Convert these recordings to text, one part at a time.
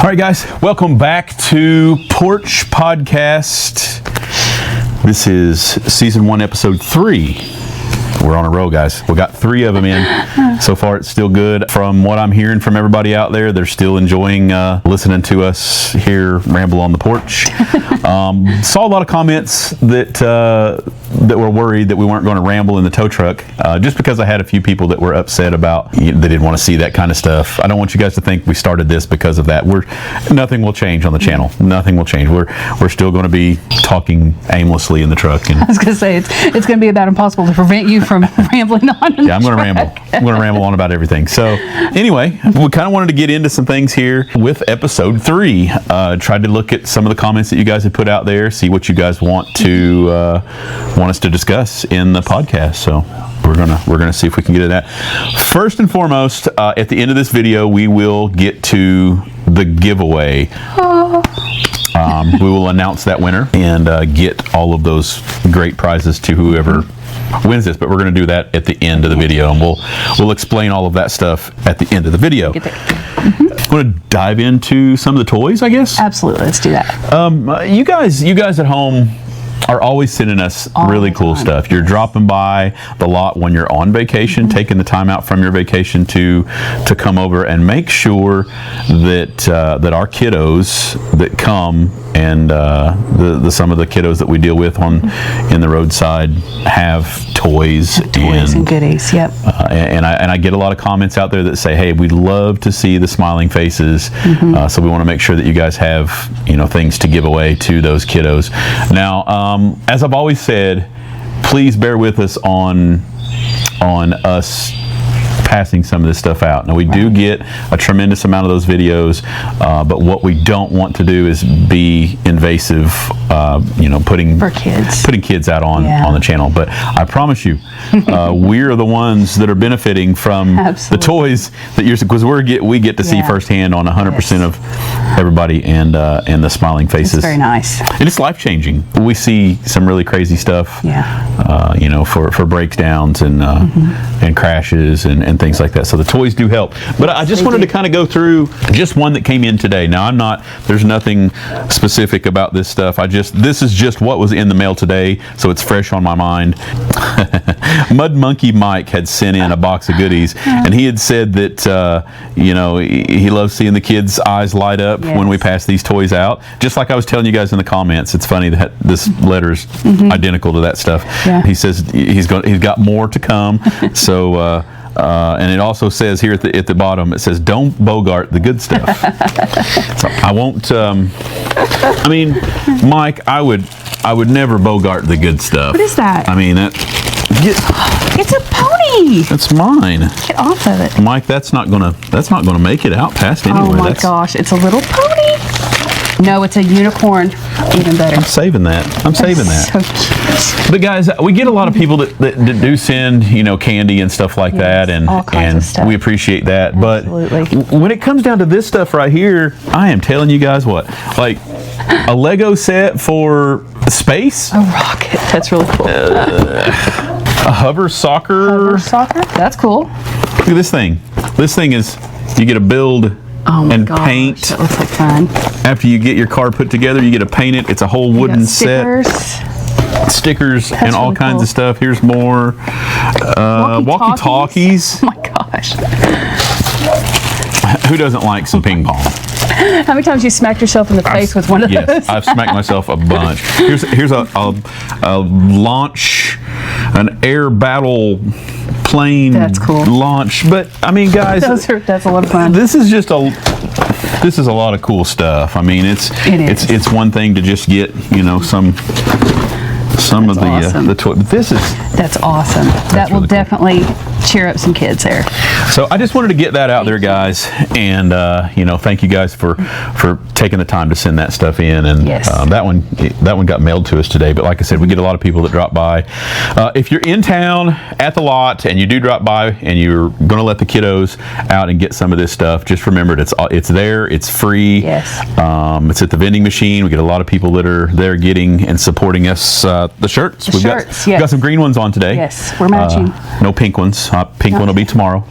All right, guys, welcome back to Porch Podcast. This is season 1, episode 3. We're on a roll, guys. We got 3 of them in. So far, it's still good. From what I'm hearing from everybody out there, they're still enjoying listening to us here ramble on the porch. Saw a lot of comments that were worried that we weren't going to ramble in the tow truck, just because I had a few people that were upset about they didn't want to see that kind of stuff. I don't want you guys to think we started this because of that. Nothing will change on the channel. Nothing will change. We're still going to be talking aimlessly in the truck. And I was going to say it's going to be about impossible to prevent you from rambling on. Yeah, I'm going to ramble. I'm going to ramble on about everything. So anyway, we kind of wanted to get into some things here with episode 3. Tried to look at some of the comments that you guys had put out there, see what you guys want us to discuss in the podcast. So we're gonna see if we can get to that. First and foremost, at the end of this video, we will get to the giveaway. We will announce that winner and get all of those great prizes to whoever wins this, but we're going to do that at the end of the video, and we'll explain all of that stuff at the end of the video. Want to dive into some of the toys, I guess? Absolutely, let's do that. You guys at home are always sending us really cool stuff. You're dropping by the lot when you're on vacation, taking the time out from your vacation to come over and make sure that our kiddos that come and some of the kiddos that we deal with in the roadside have toys and goodies. Yep. And I get a lot of comments out there that say, "Hey, we'd love to see the smiling faces." So we want to make sure that you guys have things to give away to those kiddos. Now, as I've always said, please bear with us on us passing some of this stuff out. Now, we do get a tremendous amount of those videos, but what we don't want to do is be invasive, putting kids out on the channel. But I promise you, we're the ones that are benefiting from the toys that because we get to see firsthand on 100% of everybody and the smiling faces. It's very nice. And it's life-changing. We see some really crazy stuff, for breakdowns and crashes and things like that. So the toys do help. But I just wanted to kind of go through just one that came in today. Now, there's nothing specific about this stuff. This is just what was in the mail today, so it's fresh on my mind. Mud Monkey Mike had sent in a box of goodies, and he had said that, he loves seeing the kids' eyes light up when we pass these toys out. Just like I was telling you guys in the comments, it's funny that this letter's identical to that stuff. Yeah. He says he's got more to come. So, and it also says here at the bottom, it says, "Don't bogart the good stuff." So I won't. Mike, I would never bogart the good stuff. What is that? It's a pony. That's mine. Get off of it, Mike. That's not gonna make it out past anyway. Oh my gosh! It's a little pony. No, it's a unicorn. Even better. I'm saving that. So cute. But guys, we get a lot of people that do send, candy and stuff like that, and all kinds of stuff. We appreciate that. Absolutely. But when it comes down to this stuff right here, I am telling you guys what, like a Lego set for space, a rocket. That's really cool. A hover soccer. That's cool. Look at this thing. This thing is, you get to build. And paint. That looks like fun. After you get your car put together, you get to paint it. It's a whole wooden set. Stickers and all really kinds cool. of stuff. Here's more. Walkie-talkies. Oh my gosh. Who doesn't like some ping pong? How many times you smacked yourself in the face with one of those? Yes, I've smacked myself a bunch. Here's a launch, an air battle plane. That's cool. Launch. But guys, that's a lot of fun. This is a lot of cool stuff. It's one thing to just get some of the toy. But that's awesome. That will definitely cheer up some kids there. So I just wanted to get that out there, guys, and thank you guys for taking the time to send that stuff in. And that one got mailed to us today. But like I said, we get a lot of people that drop by. If you're in town at the lot and you do drop by and you're going to let the kiddos out and get some of this stuff, just remember it's there. It's free. Yes. It's at the vending machine. We get a lot of people that are there getting and supporting us. The shirts. We've got some green ones on today. Yes, we're matching. No pink ones, not. Pink one will be tomorrow.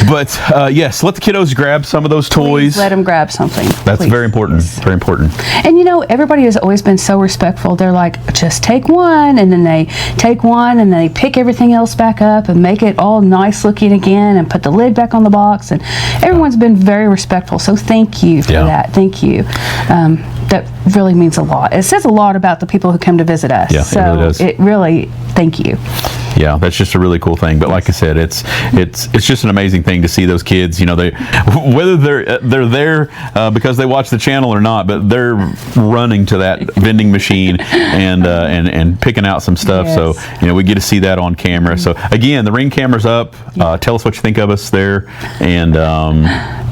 But yes, let the kiddos grab some of those toys. Please let them grab something. That's very important. Very important. And you know, everybody has always been so respectful. They're like, just take one, and then they take one, and they pick everything else back up and make it all nice looking again, and put the lid back on the box. And everyone's been very respectful. So thank you for that. Thank you. That really means a lot. It says a lot about the people who come to visit us. Yeah, so it really does. It really, thank you. Yeah, that's just a really cool thing. But like I said, it's just an amazing thing to see those kids. You know, whether they're there because they watch the channel or not, but they're running to that vending machine and picking out some stuff. Yes. So you know, we get to see that on camera. So again, the Ring camera's up. Tell us what you think of us there, and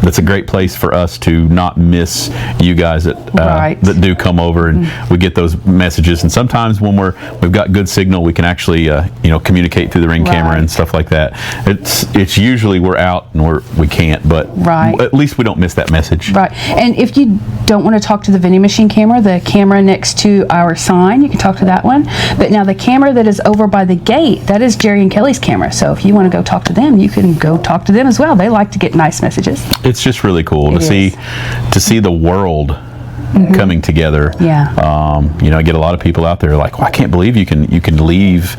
that's a great place for us to not miss you guys that do come over, and we get those messages. And sometimes when we've got good signal, we can actually communicate through the Ring camera and stuff like that. It's usually we're out and we can't, but at least we don't miss that message. Right. And if you don't want to talk to the vending machine camera, the camera next to our sign, you can talk to that one. But now the camera that is over by the gate, that is Jerry and Kelly's camera. So if you want to go talk to them, you can go talk to them as well. They like to get nice messages. It's just really cool to see the world coming together. I get a lot of people out there like, well, I can't believe you can leave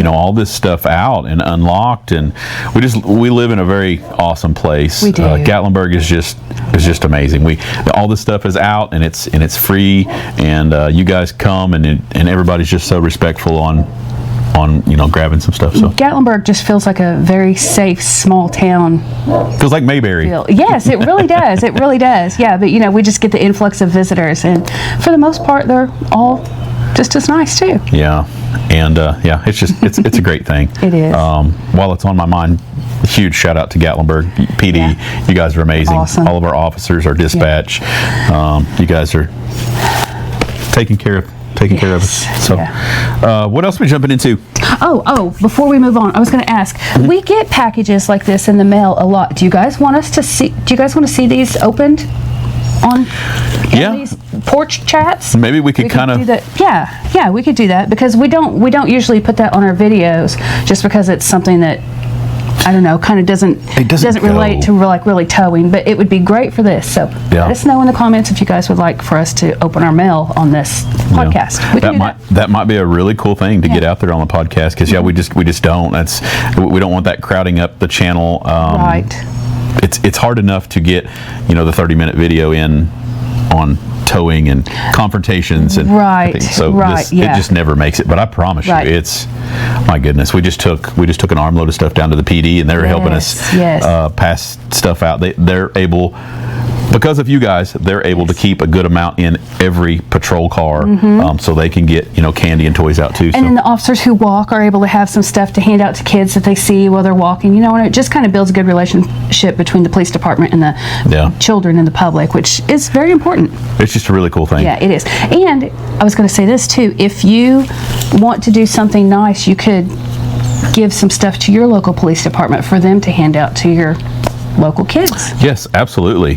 all this stuff out and unlocked, and we live in a very awesome place. We do. Gatlinburg is just amazing. All this stuff is out and it's free, and you guys come and everybody's just so respectful on grabbing some stuff. So Gatlinburg just feels like a very safe small town. Feels like Mayberry. Yes, it really does. It really does. Yeah, but we just get the influx of visitors, and for the most part, they're all just as nice too. Yeah, and it's a great thing. It is. While it's on my mind, huge shout out to Gatlinburg PD. Yeah. You guys are amazing. Awesome. All of our officers, our dispatch. You guys are taking care of us. So, what else are we jumping into? Before we move on, I was going to ask. We get packages like this in the mail a lot. Do you guys want us to see? Do you guys want to see these opened on these porch chats? Maybe we could kind of do that. Yeah, we could do that, because we don't usually put that on our videos, just because it's something that, I don't know, kind of doesn't relate to really towing, but it would be great for this. So let us know in the comments if you guys would like for us to open our mail on this podcast. That might be a really cool thing to get out there on the podcast, because we just don't. We don't want that crowding up the channel. Right. It's hard enough to get the 30-minute video in on towing and confrontations and things. So it just never makes it. But I promise you, it's, my goodness, we just took an armload of stuff down to the PD, and they're helping us pass stuff out. They're able, because of you guys, they're able to keep a good amount in every patrol car, so they can get candy and toys out too. And then the officers who walk are able to have some stuff to hand out to kids that they see while they're walking. And it just kind of builds a good relationship between the police department and the children and the public, which is very important. It's just a really cool thing. Yeah, it is. And I was going to say this too: if you want to do something nice, you could give some stuff to your local police department for them to hand out to your local kids. Yes, absolutely.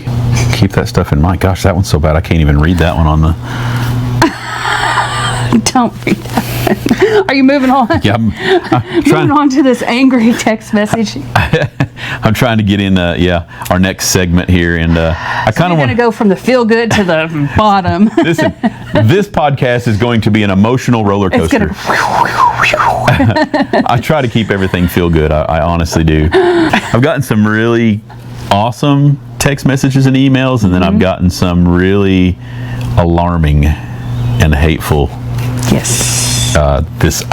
Keep that stuff in mind. Gosh, that one's so bad I can't even read that one on the... Don't read that. Are you moving on? Yeah, I'm moving on to this angry text message. I'm trying to get in our next segment here, and I kind of want to go from the feel good to the bottom. Listen, this podcast is going to be an emotional roller coaster. I try to keep everything feel good. I honestly do. I've gotten some really awesome text messages and emails, and then I've gotten some really alarming and hateful. Yes. I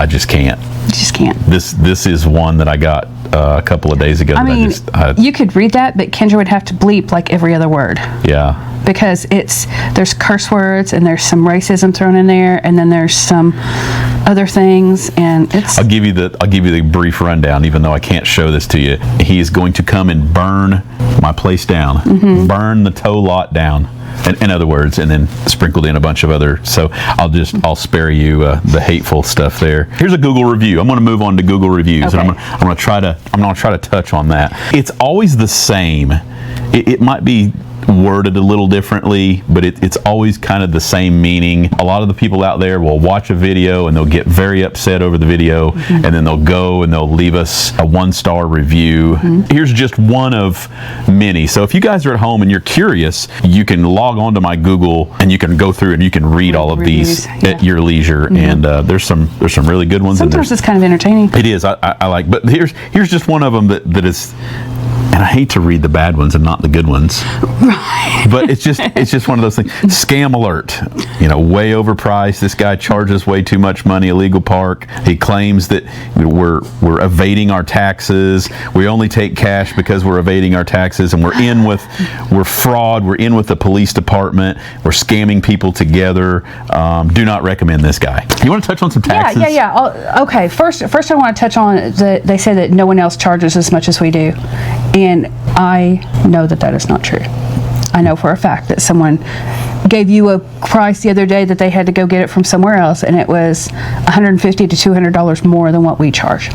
just can't. You just can't. This is one that I got a couple of days ago. You could read that, but Kendra would have to bleep like every other word. Yeah. Because there's curse words, and there's some racism thrown in there, and then there's some other things, and it's... I'll give you the brief rundown, even though I can't show this to you. He is going to come and burn my place down, burn the tow lot down. In other words, and then sprinkled in a bunch of other. So I'll spare you the hateful stuff there. Here's a Google review. I'm going to move on to Google reviews, and I'm going to try to touch on that. It's always the same. It might be worded a little differently, but it's always kind of the same meaning. A lot of the people out there will watch a video and they'll get very upset over the video, and then they'll go and they'll leave us a 1-star review. Here's just one of many. So if you guys are at home and you're curious, you can log on to my Google and you can go through and you can read all of these at your leisure. And there's some really good ones. Sometimes it's kind of entertaining. It is. I like. But here's just one of them that is. And I hate to read the bad ones and not the good ones. Right. But it's just one of those things. Scam alert. Way overpriced. This guy charges way too much money. Illegal park. He claims that we're evading our taxes. We only take cash because we're evading our taxes, and we're fraud. We're in with the police department. We're scamming people together. Do not recommend this guy. You want to touch on some taxes? Yeah. Okay. First I want to touch on they say that no one else charges as much as we do. And I know that is not true. I know for a fact that someone gave you a price the other day that they had to go get it from somewhere else, and it was $150 to $200 more than what we charge.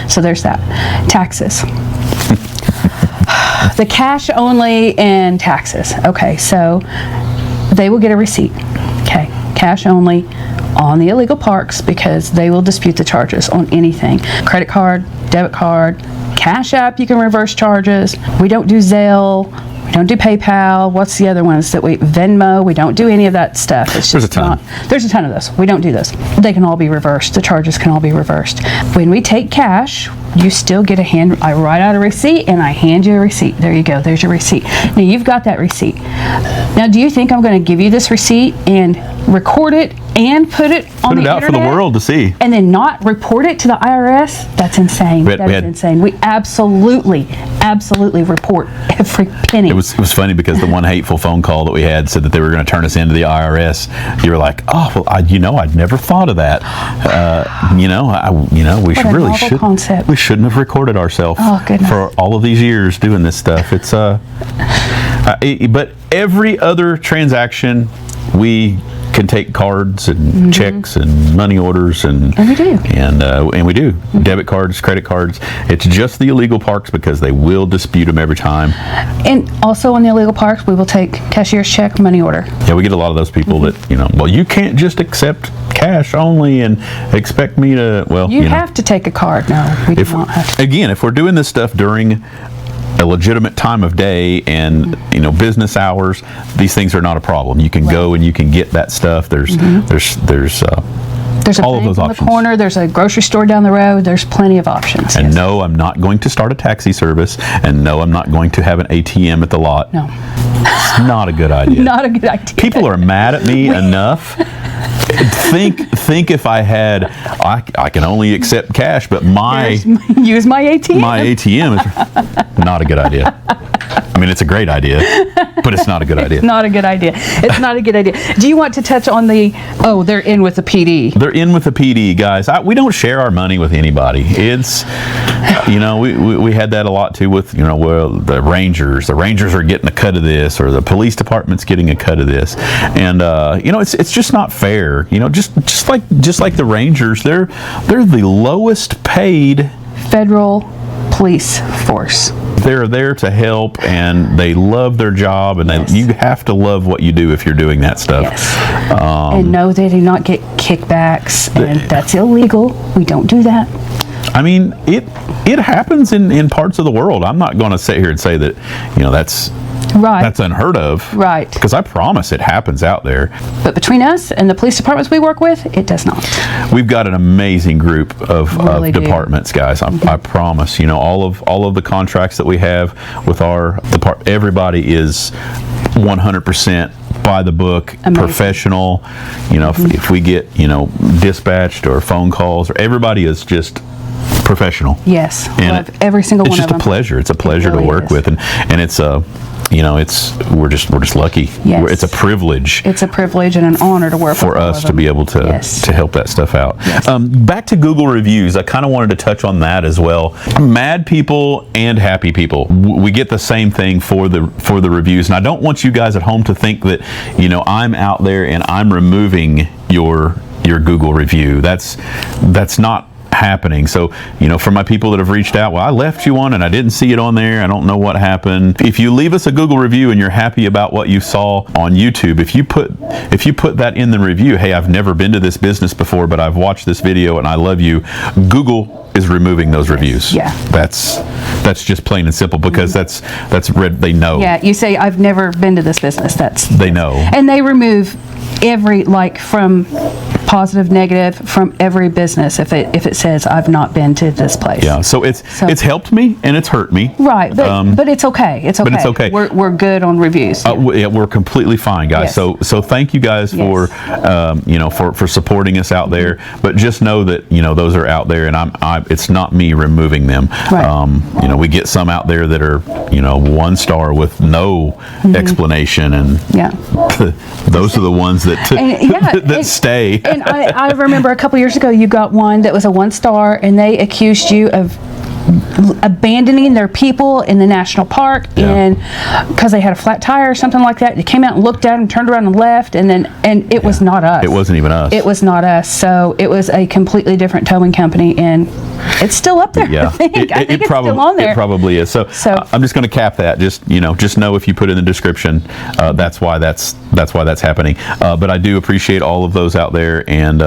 So there's that. Taxes. The cash only and taxes. Okay, so they will get a receipt. Okay, cash only on the illegal parks, because they will dispute the charges on anything. Credit card, debit card, Cash App, you can reverse charges. We don't do Zelle. We don't do PayPal. What's the other ones that Venmo? We don't do any of that stuff. It's just there's a ton of those. We don't do those. They can all be reversed. The charges can all be reversed. When we take cash, you still get I write out a receipt and I hand you a receipt. There you go. There's your receipt. Now you've got that receipt. Now, do you think I'm going to give you this receipt and record it and put it on the internet? Put it out for the world to see. And then not report it to the IRS? That's insane. That is insane. We absolutely report every penny. It was funny because the one hateful phone call that we had said that they were going to turn us into the IRS. You were like, oh, well, I'd never thought of that. We shouldn't have recorded ourselves for all of these years doing this stuff. It's but every other transaction we can take cards and checks and money orders and we do. And we do. Debit cards, credit cards. It's just the illegal parks because they will dispute them every time. And also on the illegal parks, we will take cashier's check, money order. Yeah, we get a lot of those people that, well, you can't just accept cash only and expect me to, you have to take a card. No, we do not have to. Again, if we're doing this stuff during a legitimate time of day and business hours, these things are not a problem. You can go and you can get that stuff. There's a all of those bank on options. The corner. There's a grocery store down the road. There's plenty of options. And no, I'm not going to start a taxi service. And no, I'm not going to have an ATM at the lot. No, it's not a good idea. Not a good idea. People are mad at me enough. Think if I had, I can only accept cash, but use my ATM. My ATM is not a good idea. I mean, it's a great idea, but it's not a good idea. It's not a good idea. It's not a good idea. Do you want to touch on they're in with the PD? They're in with the PD, guys. We don't share our money with anybody. It's, we had that a lot too with, the Rangers. The Rangers are getting a cut of this, or the police department's getting a cut of this. And, it's just not fair. Just like the Rangers, they're the lowest paid federal police force. They're there to help, and they love their job, and you have to love what you do if you're doing that stuff. Yes. And no, they do not get kickbacks, and that's illegal. We don't do that. I mean, it happens in parts of the world. I'm not going to sit here and say that, that's unheard of. Right. Because I promise it happens out there. But between us and the police departments we work with, it does not. We've got an amazing group of departments, guys. I promise. All of the contracts that we have with our department, everybody is 100% by the book, amazing. Professional. If we get dispatched or phone calls, or everybody is just professional. Yes, and every single one of them. It's just a pleasure. It's a pleasure to work with, and it's we're just lucky. Yes. It's a privilege. It's a privilege and an honor to work for us to be able to help that stuff out. Yes. Back to Google reviews, I kind of wanted to touch on that as well. Mad people and happy people, we get the same thing for the reviews, and I don't want you guys at home to think that I'm out there and I'm removing your Google review. That's not happening. So, for my people that have reached out, well, I left you one and I didn't see it on there. I don't know what happened. If you leave us a Google review and you're happy about what you saw on YouTube, if you put that in the review, hey, I've never been to this business before, but I've watched this video and I love you, Google is removing those reviews. Yeah. That's just plain and simple, because that's red. They know. Yeah, you say I've never been to this business. They know. And they remove every, from positive, negative, from every business if it says I've not been to this place. Yeah. So it's helped me and it's hurt me. Right. But it's okay. It's okay. But it's okay. We're good on reviews. Yeah. We're completely fine, guys. Yes. So thank you guys for for supporting us out there. But just know that those are out there, and it's not me removing them. Right. We get some out there that are 1 star with no explanation, and those are the ones that stay. And I remember a couple years ago you got one that was a 1 star, and they accused you of abandoning their people in the national park, and because they had a flat tire or something like that. They came out and looked at them, turned around and left, and it was not us. It wasn't even us. It was not us. So it was a completely different towing company, and it's still up there. Yeah, I think it's still on there. It probably is. So I'm just going to cap that. Just know if you put in the description, that's why that's happening. But I do appreciate all of those out there. And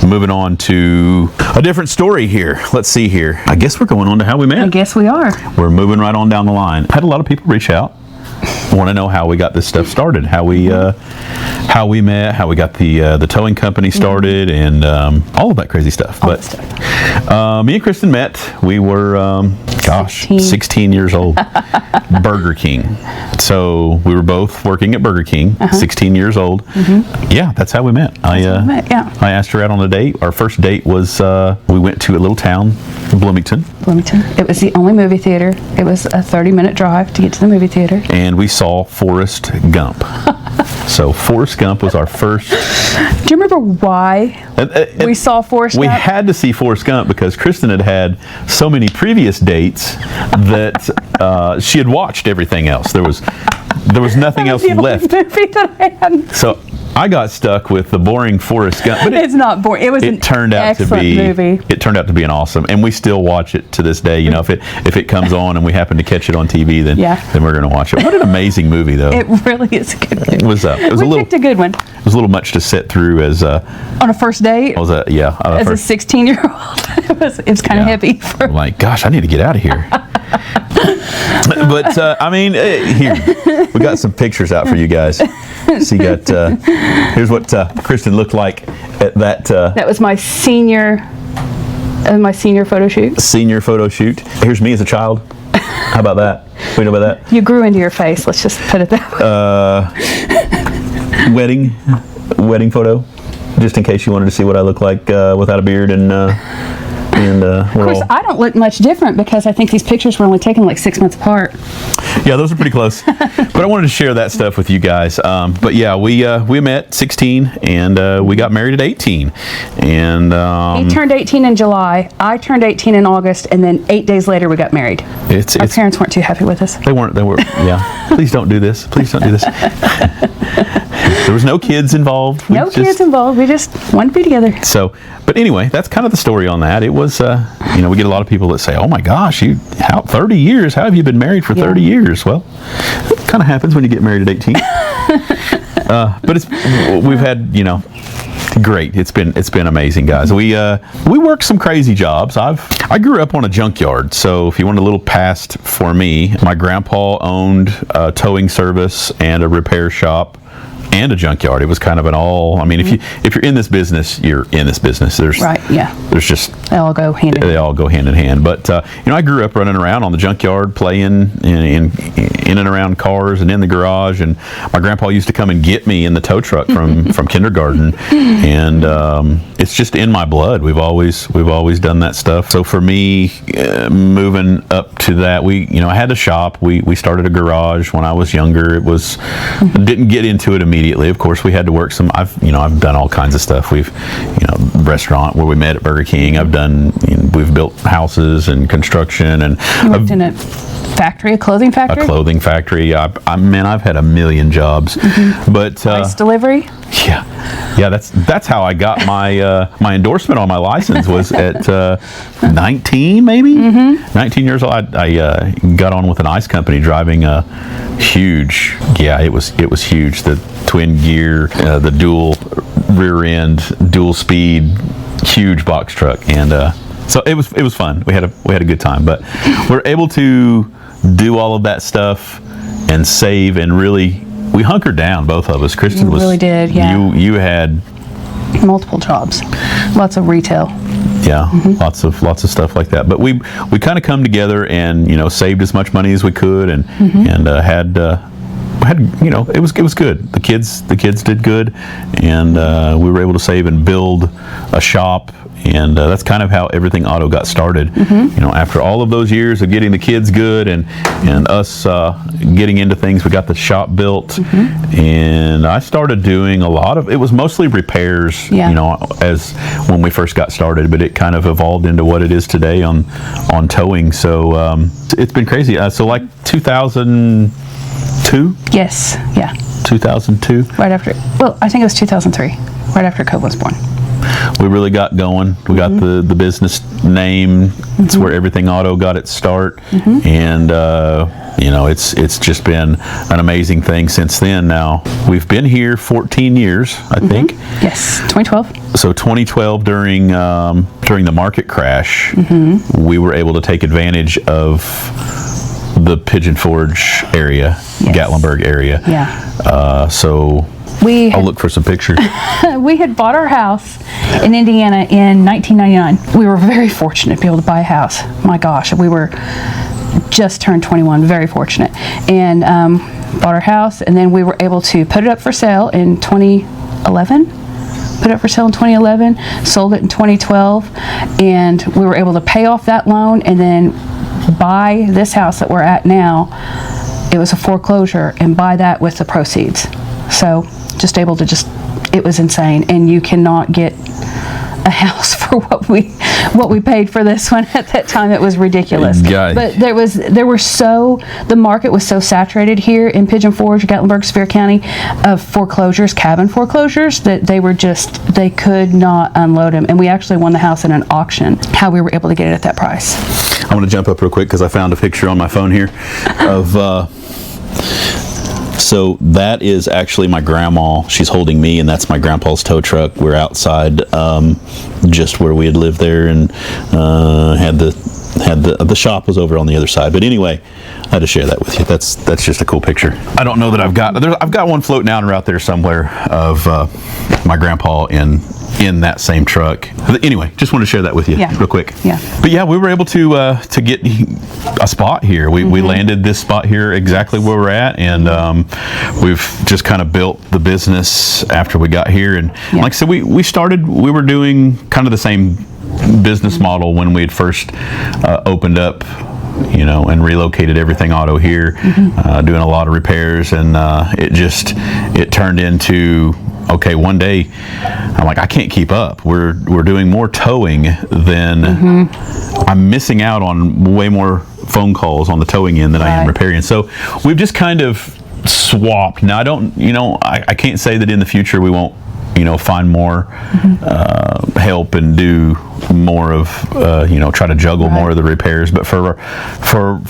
moving on to a different story here. Let's see here. I guess we're going on to how we met. I guess we are. We're moving right on down the line. I had a lot of people reach out. Want to know how we got this stuff started, how we met, how we got the towing company started, and all of that crazy stuff. Me and Kristen met. We were 16 years old. Burger King. So we were both working at Burger King. 16 years old. Yeah, that's how we met. I asked her out on a date. Our first date was we went to a little town, Bloomington. It was the only movie theater. It was a 30-minute drive to get to the movie theater. And we saw Forrest Gump. So Forrest Gump was our first. Do you remember why we saw Forrest Gump? We had to see Forrest Gump because Kristen had so many previous dates that she had watched everything else. There was nothing else left. Movie that I had. So I got stuck with the boring Forrest Gump. But it's not boring. It was an excellent movie. It turned out to be an awesome, and we still watch it to this day. If it comes on and we happen to catch it on TV, then we're going to watch it. What an amazing movie, though. It really is a good movie. It was picked a good one. It was a little much to sit through as on a first date. As a 16-year-old, it was kind of heavy. I'm like, gosh, I need to get out of here. But here we got some pictures out for you guys. So you got here's what Kristen looked like at that. That was my senior photo shoot. Senior photo shoot. Here's me as a child. How about that? What do you know about that? You grew into your face. Let's just put it that way. Wedding photo. Just in case you wanted to see what I look like without a beard and. Of course, I don't look much different because I think these pictures were only taken like 6 months apart. Yeah, those are pretty close. But I wanted to share that stuff with you guys. But yeah, we met 16 and we got married at 18. And he turned 18 in July. I turned 18 in August, and then 8 days later we got married. Our parents weren't too happy with us. They weren't. Yeah. Please don't do this. Please don't do this. There was no kids involved. No kids involved. We just wanted to be together. So, but anyway, that's kind of the story on that. It was, we get a lot of people that say, "Oh my gosh, 30 years? How have you been married for 30 years?" Well, it kind of happens when you get married at 18. But we've had, great. It's been amazing, guys. We work some crazy jobs. I grew up on a junkyard, so if you want a little past for me, my grandpa owned a towing service and a repair shop and a junkyard. It was kind of an all. I mean, if you're in this business, you're in this business. There's just they all go hand in hand. They all go hand in hand. But I grew up running around on the junkyard, playing in and around cars and in the garage. And my grandpa used to come and get me in the tow truck from kindergarten. And it's just in my blood. We've always done that stuff. So for me, moving up to that, I had a shop. We started a garage when I was younger. It was didn't get into it immediately. Of course, we had to work some. I've done all kinds of stuff. We've restaurant where we met at Burger King. We've built houses and construction, and you worked in a factory, a clothing factory. A clothing factory. I've had a million jobs, but ice delivery. Yeah. Yeah, that's how I got my my endorsement on my license was at 19, maybe 19 years old. I got on with an ice company driving a huge. Yeah, it was huge. The twin gear, the dual rear end, dual speed, huge box truck, and so it was fun. We had a good time, but we're able to do all of that stuff and save, and really we hunkered down, both of us. Kristen was really did. Yeah, you had multiple jobs, lots of retail. Yeah, lots of stuff like that. But we kind of come together and saved as much money as we could, and had it was good. The kids did good, and we were able to save and build a shop. And that's kind of how Everything Auto got started. After all of those years of getting the kids good and us getting into things, we got the shop built, and I started doing a lot of. It was mostly repairs, as when we first got started, but it kind of evolved into what it is today on towing. So it's been crazy. So like 2002. Yes. Yeah. 2002. Right after. Well, I think it was 2003. Right after Cove was born. We really got going. We got the business name. It's where Everything Auto got its start, and it's just been an amazing thing since then. Now we've been here 14 years, I think. Yes, 2012. So 2012, during the market crash, we were able to take advantage of the Pigeon Forge area, Gatlinburg area. Yeah. So. I'll look for some pictures. We had bought our house in Indiana in 1999. We were very fortunate to be able to buy a house. My gosh, we were just turned 21, very fortunate. And bought our house, and then we were able to put it up for sale in 2011. Put it up for sale in 2011, sold it in 2012, and we were able to pay off that loan and then buy this house that we're at now. It was a foreclosure, and buy that with the proceeds. So just able to it was insane, and you cannot get a house for what we paid for this one at that time. It was ridiculous. But the market was so saturated here in Pigeon Forge, Gatlinburg, Sevier County, of foreclosures, cabin foreclosures, that they could not unload them. And we actually won the house in an auction. How we were able to get it at that price. I want to jump up real quick because I found a picture on my phone here of. So that is actually my grandma. She's holding me, and that's my grandpa's tow truck. We're outside, just where we had lived there, and had the shop was over on the other side. But anyway, I had to share that with you. That's just a cool picture. I don't know that I've got one floating out there somewhere of my grandpa in that same truck. But anyway, just wanted to share that with you real quick. Yeah. But yeah, we were able to get a spot here. We landed this spot here exactly where we're at, and we've just kind of built the business after we got here. And like I said, we were doing kind of the same business model when we had first opened up, and relocated Everything Auto here, doing a lot of repairs, and it turned into, okay, one day I'm like, I can't keep up. We're doing more towing than I'm missing out on way more phone calls on the towing end than I am repairing. So we've just kind of swapped. Now I can't say that in the future we won't find more help and do more of try to juggle more of the repairs, but for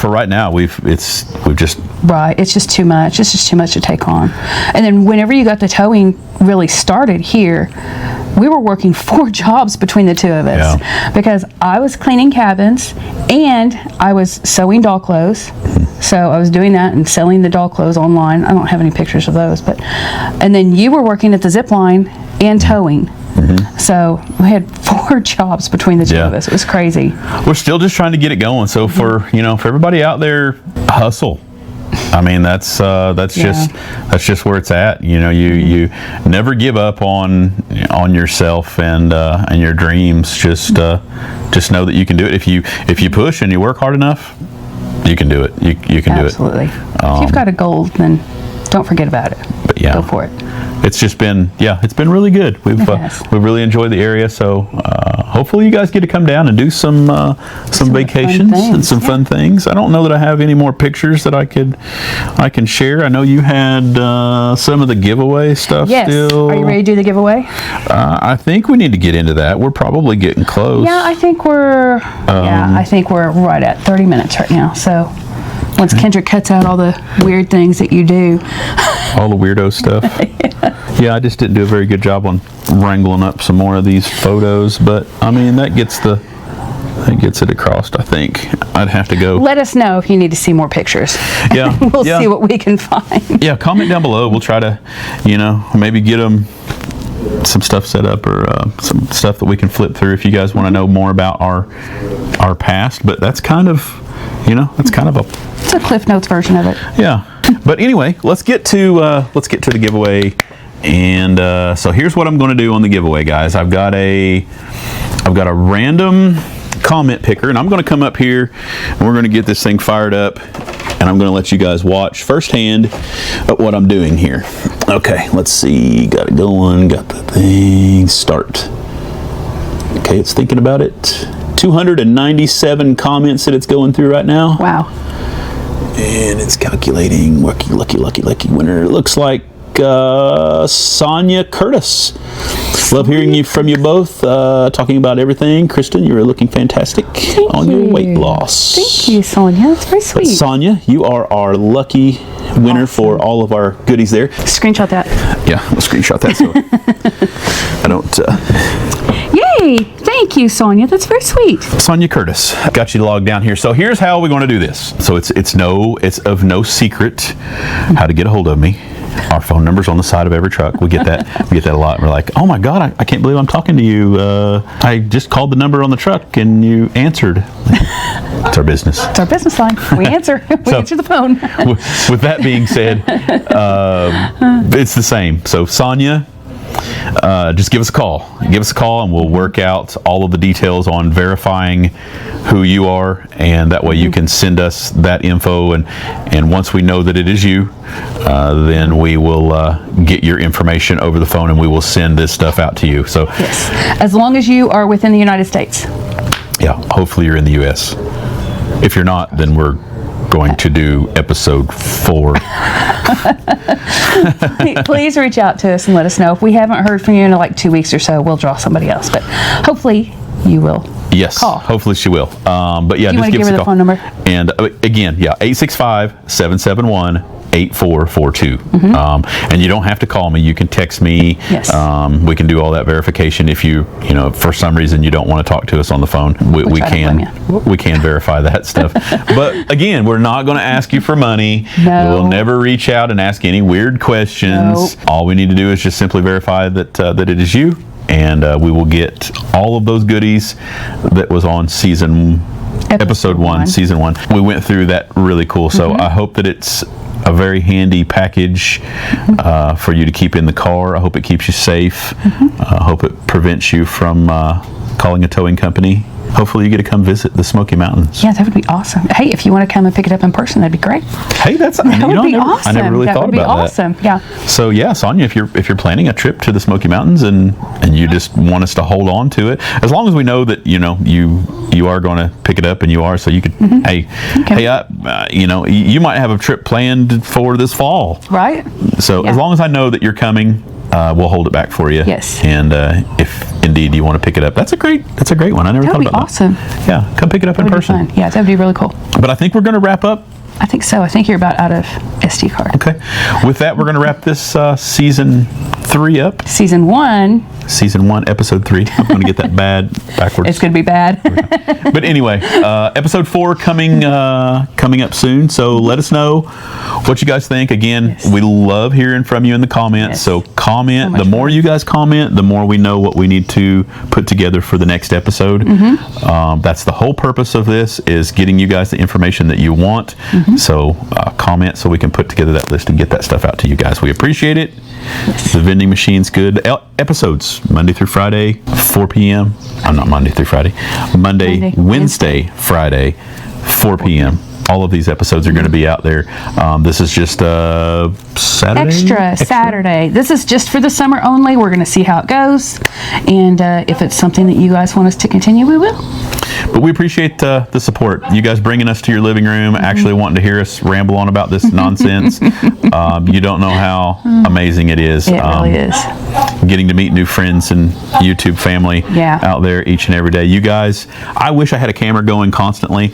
right now it's just too much. It's just too much to take on. And then whenever you got the towing really started here, we were working 4 jobs between the two of us, because I was cleaning cabins and I was sewing doll clothes. So I was doing that and selling the doll clothes online. I don't have any pictures of those, and then you were working at the zip line and towing. So we had 4 jobs between the two of us. It was crazy. We're still just trying to get it going. So for everybody out there, hustle. I mean, that's just where it's at. You never give up on yourself and your dreams. Just know that you can do it. If you push and you work hard enough, you can do it. You can do it. Absolutely. If you've got a goal, then don't forget about it. But yeah, go for it. it's just been, it's been really good. We've really enjoyed the area. So hopefully you guys get to come down and do some vacations and some fun things. I don't know that I have any more pictures that I can share. I know you had some of the giveaway stuff still. Are you ready to do the giveaway? I think we need to get into that. We're probably getting close. Yeah, I think we're right at 30 minutes right now. So once Kendra cuts out all the weird things that you do. All the weirdo stuff. Yeah, I just didn't do a very good job on wrangling up some more of these photos, but I mean that gets it across. I think I'd have to go. Let us know if you need to see more pictures. Yeah, we'll see what we can find. Yeah, comment down below. We'll try to, maybe get them some stuff set up or some stuff that we can flip through if you guys want to know more about our past. But that's kind of, it's a Cliff Notes version of it. Yeah. But anyway, let's get to the giveaway. And so here's what I'm going to do on the giveaway, guys. I've got a random comment picker, and I'm going to come up here and we're going to get this thing fired up, and I'm going to let you guys watch firsthand at what I'm doing here. Okay, let's see. Got it going. Got the thing. Start. Okay, it's thinking about it. 297 comments that it's going through right now. Wow. And it's calculating. Lucky winner. It looks like Sonia Curtis. Love hearing from you both, talking about everything. Kristen, you're looking fantastic on your weight loss. Thank you, Sonia. That's very sweet. But Sonia, you are our lucky winner for all of our goodies there. Screenshot that. Yeah, we'll screenshot that so I don't... Yay! Thank you, Sonia. That's very sweet. Sonia Curtis. Got you logged down here. So here's how we're going to do this. So it's of no secret how to get a hold of me. Our phone number's on the side of every truck. We get that. We get that a lot. We're like, oh my God, I can't believe I'm talking to you. I just called the number on the truck and you answered. It's our business. It's our business line. We answer. We answer the phone. With that being said, it's the same. So Sonia, just give us a call. Give us a call and we'll work out all of the details on verifying who you are, and that way you can send us that info, and once we know that it is you, then we will get your information over the phone and we will send this stuff out to you. So yes, as long as you are within the United States. Yeah, hopefully you're in the US. If you're not, then we're going to do episode 4. Please reach out to us and let us know. If we haven't heard from you in like 2 weeks or so, we'll draw somebody else, but hopefully you will. Yes, call. Hopefully she will. But yeah, just give us a call. The phone number? And again, 865-771-8442. And you don't have to call me. You can text me. Yes. We can do all that verification. If you for some reason you don't want to talk to us on the phone, we can verify that stuff. But again, we're not going to ask you for money. No. We'll never reach out and ask any weird questions. Nope. All we need to do is just simply verify that it is you. And we will get all of those goodies that was on episode 1, season 1. We went through that really cool. So I hope that it's a very handy package for you to keep in the car. I hope it keeps you safe. I hope it prevents you from calling a towing company. Hopefully you get to come visit the Smoky Mountains. Yeah, that would be awesome. Hey, if you want to come and pick it up in person, that'd be great. Hey, that would be awesome. I never really thought about that. That would be awesome. Yeah. So yeah, Sonia, if you're planning a trip to the Smoky Mountains and you just want us to hold on to it, as long as we know that you are going to pick it up and you are, so you could you might have a trip planned for this fall. Right. So as long as I know that you're coming, we'll hold it back for you. Yes. And if indeed you want to pick it up, that's a great one. I never thought about that. That would be awesome. Yeah, come pick it up in person. Yeah, that would be really cool. But I think we're going to wrap up. I think so. I think you're about out of SD card. Okay. With that, we're going to wrap this season 3 up. Season 1, episode 3. I'm going to get that bad backwards. It's going to be bad. But anyway, episode 4 coming up soon. So let us know what you guys think. Again, we love hearing from you in the comments. So comment. The more you guys comment, the more we know what we need to put together for the next episode. That's the whole purpose of this, is getting you guys the information that you want. So comment so we can put together that list and get that stuff out to you guys. We appreciate it. Yes. The vending machine's good. Episodes Monday through Friday, 4 p.m. Not Monday through Friday. Monday, Wednesday, Friday, 4 p.m. All of these episodes are going to be out there. This is just Saturday? Extra Saturday. This is just for the summer only. We're going to see how it goes. And if it's something that you guys want us to continue, we will. But we appreciate the support. You guys bringing us to your living room, actually wanting to hear us ramble on about this nonsense. You don't know how amazing it is. It really is. Getting to meet new friends and YouTube family out there each and every day. You guys, I wish I had a camera going constantly.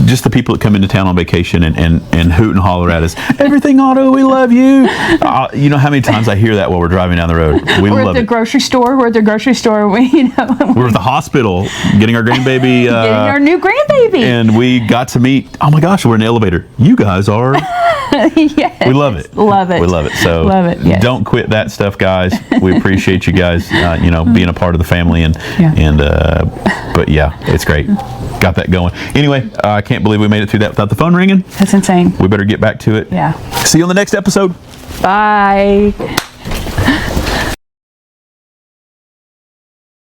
Just the people that come into town on vacation and hoot and holler at us. Everything Auto, we love you. You know how many times I hear that while we're driving down the road. We're at the grocery store. We're at the grocery store. We're at the hospital getting our grandbaby. Getting our new grandbaby. And we got to meet, oh my gosh, we're in the elevator. You guys are. Yes. We love it. Love it. We love it. So love it, yes. Don't quit that stuff, guys. We appreciate you guys, being a part of the family but yeah, it's great. Got that going. Anyway, I can't believe we made it through that without the phone ringing. That's insane. We better get back to it. Yeah. See you on the next episode. Bye.